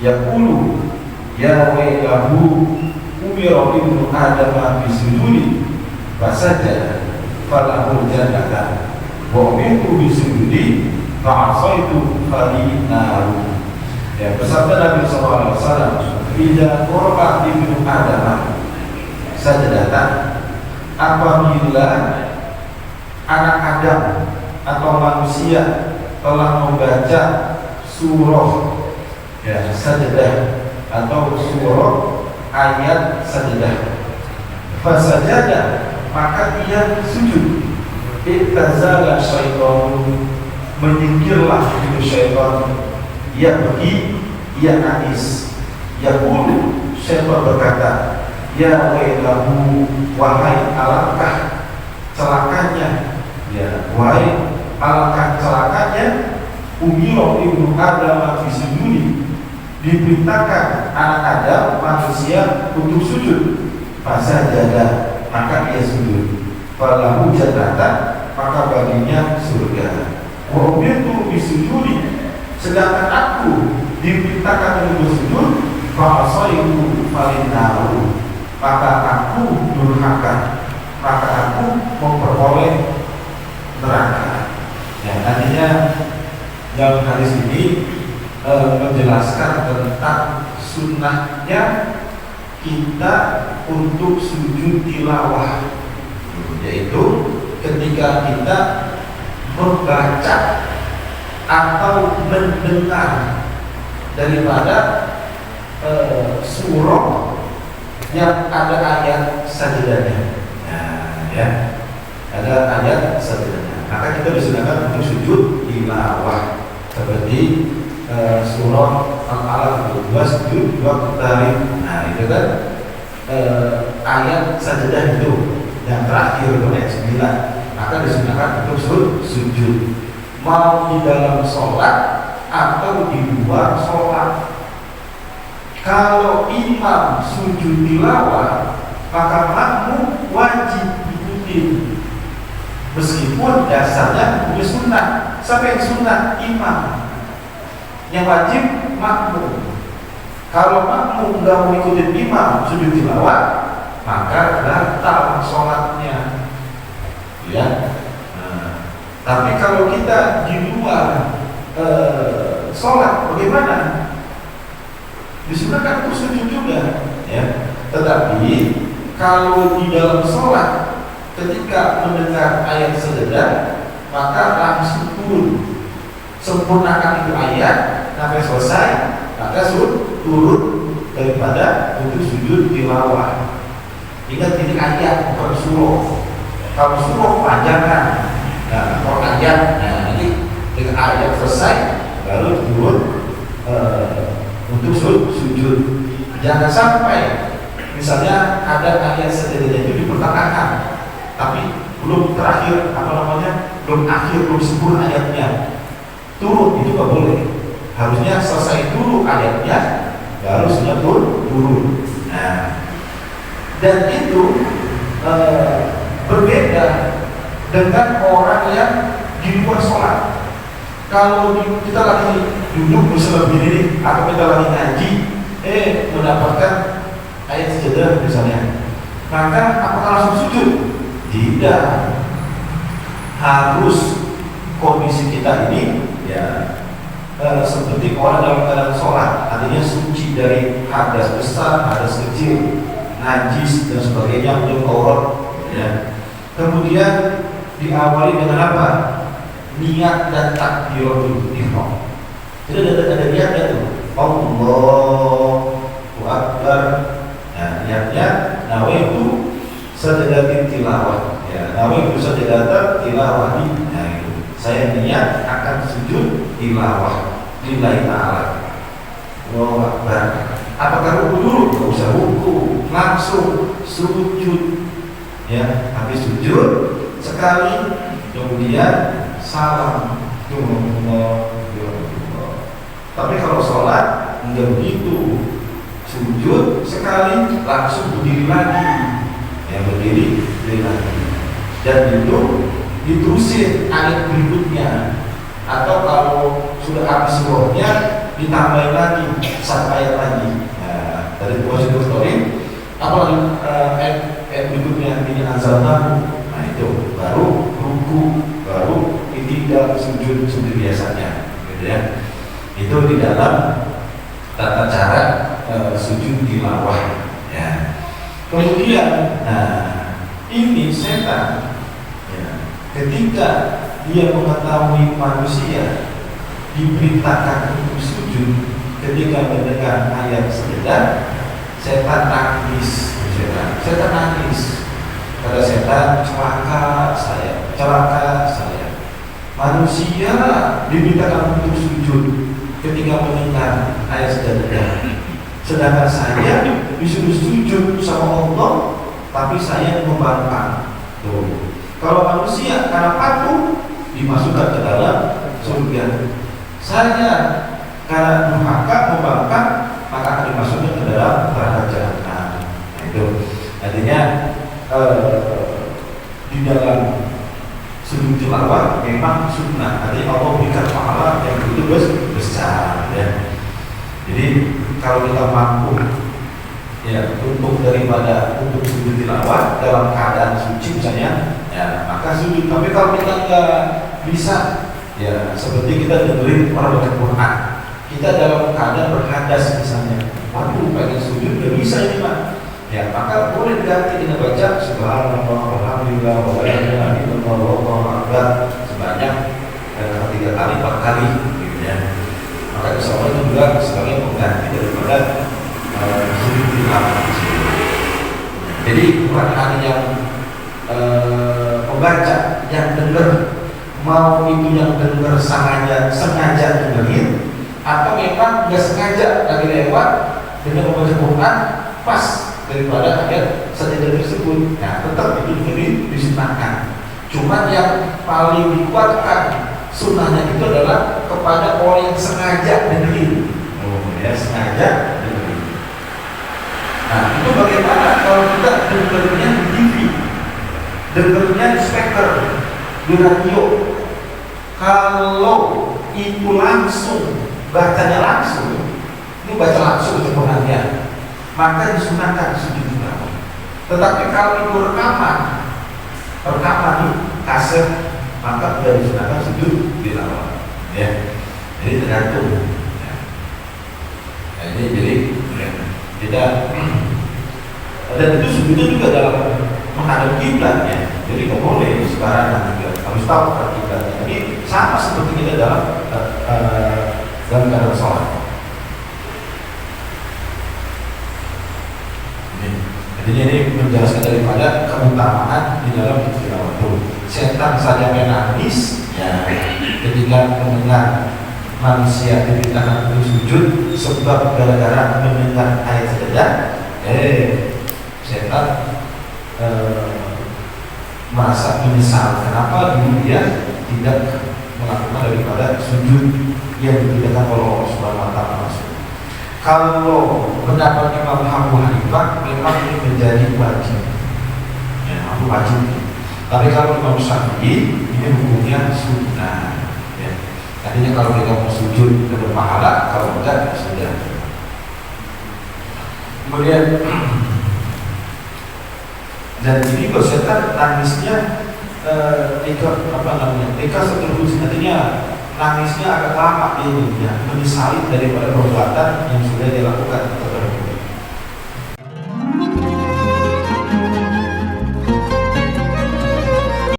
yaqulu ya wailahu umira ibnu adama bisujudi fasajada falahu jannatan wa umirtu bisujudi fa'asaitu fali naru. Ya, bersabda Nabi SAW, "Idza qara'a ibnu adama sajadatan," apabila anak Adam atau manusia telah membaca surah sajadah atau surah ayat sajadah, fasajada maka ia sujud, ittazala syaitan, menyingkirlah itu syaitan, ia pergi, ia nangis, yaqulu, syaitan berkata, ya wailahu, wahai alangkah celakanya, wahai alangkah celakanya, umira ibnu Adam bisujudi, diperintahkan anak Adam manusia untuk sujud, fasajada maka ia sujud, falahu jannatan maka baginya surga, wa umirtu bisujudi, sedangkan aku diperintahkan untuk sujud, fa'asaitu falinaru, maka aku durhaka, maka aku memperoleh neraka. Ya, nantinya dalam hadis ini menjelaskan tentang sunnahnya kita untuk sujud tilawah, yaitu ketika kita membaca atau mendengar daripada surah yang ada ayat sajadahnya, ada ayat sajadahnya, maka kita disunahkan untuk sujud tilawah seperti surah Al-Alaq 2 sujud waqtarib. Nah itu kan ayat sajadah itu yang terakhir ayat 9, maka disunahkan untuk sujud, mau di dalam sholat atau di luar sholat. Kalau imam sujud tilawah, maka makmum wajib ikuti, meskipun dasarnya bukan sunnah. Siapa yang sunnah? Imam. Yang wajib makmum. Kalau makmum nggak mau ikutin imam sujud tilawah, maka batal sholatnya. Ya. Tapi kalau kita di luar sholat, bagaimana? Disunahkan untuk sujud juga, ya. Tetapi kalau di dalam sholat, ketika mendengar ayat sajadah, maka langsung turun, sempurnakan itu ayat sampai selesai, maka turun daripada untuk sujud tilawah. Ingat, ini ayat bukan surah. Kalau surah panjangkan, nah kalau ayat, nanti dengan ayat selesai baru turun untuk sujud. Jangan sampai misalnya ada ayat sajadah itu di pertengahan, tapi belum terakhir, belum akhir, belum sempurna ayatnya, turun, itu nggak boleh. Harusnya selesai dulu ayatnya, baru sudah turun. Nah, dan itu berbeda dengan orang yang di luar sholat. Kalau kita lagi duduk misalnya begini, atau kita lagi ngaji, mendapatkan ayat sajadah misalnya, maka apakah langsung sujud? Tidak. Harus kondisi kita ini seperti orang dalam keadaan sholat, artinya suci dari hadas besar, hadas kecil, najis dan sebagainya, untuk aurat. Kemudian diawali dengan apa? Niat dan takbiratul ihram. Jadi ada niatnya tuh, Allahu Akbar. Nah, niatnya nawaitu sajadatin tilawah. Nawaitu sajadatin tilawah. Nah, itu. Saya niat akan sujud tilawah lillahi ta'ala. Allahu Akbar. Apakah ruku dulu? Tidak usah ruku, langsung sujud. Habis sujud sekali, kemudian salam. Tapi kalau sholat enggak begitu, sujud sekali langsung berdiri lagi, berdiri lagi, dan itu diterusin ayat berikutnya. Atau kalau sudah habis surahnya, ditambahin lagi satu ayat lagi. Nah, dari positif story, apalagi ayat berikutnya ini anzalnahu. Nah itu baru ruku, baru ini dalam sujud seperti biasanya, gitu ya. Itu di dalam tata cara sujud tilawah. Ya. Kemudian, nah ini setan, ya, ketika dia mengetahui manusia diperintahkan untuk sujud, ketika mendengar ayat sekedar, setan nangis. Setan nangis. Kata setan, celaka saya. Manusia dimintakan untuk sujud ketika mendengar ayat sekedar, sedangkan saya disuruh sujud sama Allah, tapi saya membangkang. Tuh. Kalau manusia karena patuh dimasukkan ke dalam surga. Saya karena durhaka membangkang, maka akan dimasukkan ke dalam neraka jahanam. Nah, itu artinya di dalam sujud tilawah memang sunnah. Artinya Allah berikan pahala yang begitu besar, ya. Jadi kalau kita mampu, ya, untuk sujud tilawah dalam keadaan suci misalnya, ya, maka sujud. Tapi kalau kita nggak bisa, ya, seperti kita dengerin orang baca Quran, kita dalam keadaan berhadas misalnya, waduh pengen sujud nggak bisa ini Pak, ya, maka boleh diganti kita baca subhanallah walhamdulillah wa la ilaha illallah wallahu akbar sebanyak 3 kali 4 kali, gitu ya. Maka insya Allah itu juga sebagai pengganti daripada sujud tilawah. Jadi bukan hanya yang pembaca yang dengar, mau itu yang dengar sengaja dengerin, atau memang nggak sengaja lagi lewat dengan membaca Quran pas daripada ayat sejadah tersebut. Nah, tetap itu disunahkan. Cuma yang paling dikuatkan sunnahnya itu adalah kepada orang yang sengaja dengerin. Ya, sengaja dengerin. Nah, itu bagaimana kalau kita dengernya di TV, dengernya di speaker, di radio? Kalau itu langsung, bacanya langsung, ini baca langsung itu Qurannya, maka disunahkan sujud tilawah. Tetapi kalau itu rekaman di kaset, maka tidak disunahkan sujud tilawah. Ya, jadi tergantung. Ya. Nah, jadi tidak. Dan itu sujudnya juga dalam menghadap kiblat, ya. Jadi nggak boleh sekarang juga harus tahu kiblatnya. Ini sama seperti kita dalam keadaan sholat. Jadi ini menjelaskan daripada keutamaan di dalam tilawah itu. Setan saja menangis, ya, ketika mendengar manusia diperintahkan untuk sujud sebab gara-gara mendengar ayat sekedar, setan merasa menyesal kenapa dulu dia tidak melakukan daripada sujud yang diperintahkan oleh Allah Subhanahu wa Ta'ala. Kalau pendapat Imam Abu Hanifah memang ini menjadi wajib, ya, wajib. Tapi kalau Imam Syafi'i ini hukumnya sunnah, ya. Artinya kalau kita mau sujud dapat pahala, kalau enggak ya sudah. Kemudian dan ini kalau setan nangisnya Eka seterus, artinya nangisnya agak lama ini, ya, menyesali daripada perbuatan yang sudah dilakukan.